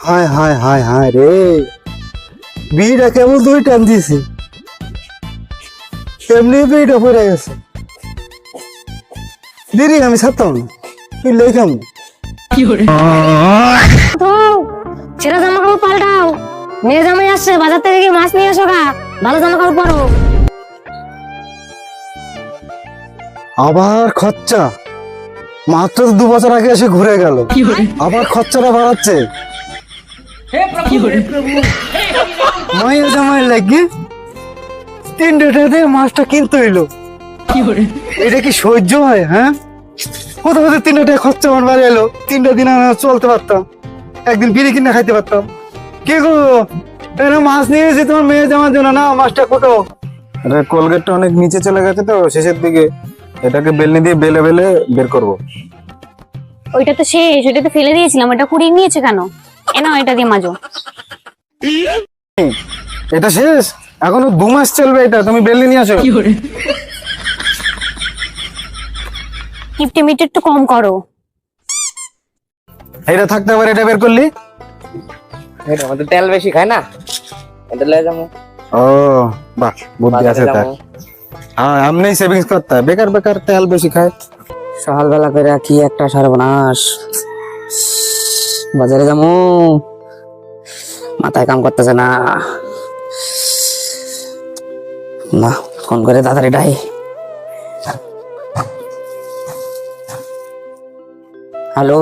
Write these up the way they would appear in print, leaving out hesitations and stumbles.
হায় হায় হায় হায় রে, বিড়িটা কেবল দুই টান দিয়েছি, এমনি বিড়িটা পড়ে গেছে। দিদি আমি ছাড়তাম না, তুই লেখাম ছেলে জামা কাপড় পাল্টাও, মেয়ে জামাই আসছে, বাজার থেকে গিয়ে মাছ নিয়ে এসো গা, ভালো জামা কাপড় পরো। আবার খরচা, মাত্র 2 বছর আগে এসে ঘুরে গেল, আবার খরচাটা বাড়াচ্ছে। মায়ের জামাই লাগে 3 টাকাতে মাছটা কিনতে হইলো, এটা কি সহ্য হয়? হ্যাঁ, কোথাও 3 টাকা খরচা আমার বাড়ি এলো, 3টা দিন আমি চলতে পারতাম, একদিন বিড়ি কিনে খাইতে পারতাম। কে গো, এটা মাছ নিয়ে এসে তোমার মেয়ে জামার জন্য, না মাছটা কোটো। কোলগেটটা অনেক নিচে চলে গেছে তো শেষের দিকে, এটাকে বেলনি দিয়ে বেলে বেলে বের করব। ওইটা তো শেষ, ওইটা তো ফেলে দিয়েছিলাম, ওটা কুড়িয়ে নিয়েছে কেন? এনাও এটা দিয়ে মাজো। এটা শেষ, এখনো 2 মাস চলবে এটা, তুমি বেলনি নিয়ে আসো। কিপটে মিটে একটু কম করো। এটা থাকতে পারে, এটা বের করলি। আমাদের তেল বেশি খায় না, এটা লয়ে যাবো। ও বাহ, বুদ্ধি আছে তার। হ্যাঁ, আমনি সেভিংস করতে হয়, বেকার বেকার তেল বেশি খায়। সকালবেলা করে কি একটা সর্বনাশ, বাজারে যাবো, মাথায় কাম করতেছে না। না, ফোন করে তাড়াতাড়ি ডাই। হ্যালো,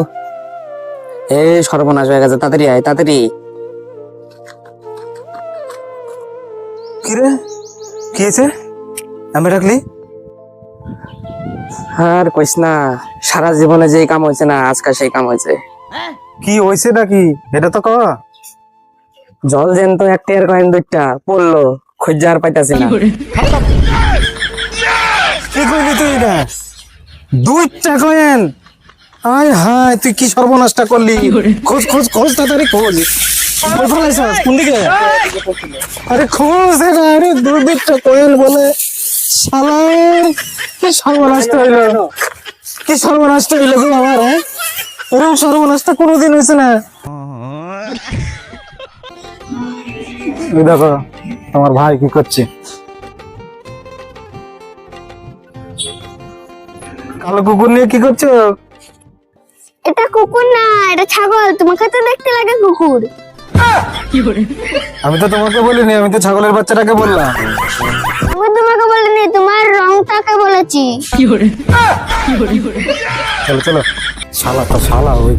এ সর্বনাশ হয়ে গেছে, তাড়াতাড়ি আয়, তাড়াতাড়ি। কি রে, কি হয়েছে? আমি রাখলি আর কইস না, সারা জীবনে যে কাম হয়েছে না, আজকাল সেই কাম হয়েছে। কি হয়েছে নাকি, এটা তো কওয়া। জল জ্যান্ত 1 টাকার কয়েন 2টা পড়লো, খুঁজে আর পাইতাছি না। কি কইলি তুই এটা? 2 টাকা কয়েন? আয় হায়, তুই কি সর্বনাশটা করলি? খোঁজ খোঁজ খোঁজ, তাড়াতাড়ি খোঁজ। কই ফেলাইছস? কোন দিকে? আরে খোঁজ এটা, আরে 2 টাকা কয়েন বলে শালা, কি সর্বনাশটা হইলো, কি সর্বনাশটা হইলো গো আমার। হ্যাঁ, এরকম সর্বনাশটা কোনোদিন হয়েছে না। এই দেখো তোমার ভাই কি করছে। কালো কুকুর নিয়ে কি করছো? এটা কুকুর না, এটা ছাগল, তোমাকে তো দেখতে লাগে কুকুর। আমি তো তোমাকে বলিনি, আমি তো ছাগলের বাচ্চাটাকে বললাম। আমি তোমাকে বলিনি, তোমার রংটাকে বলেছি। চলো চলো, শালা তো শালা ওই।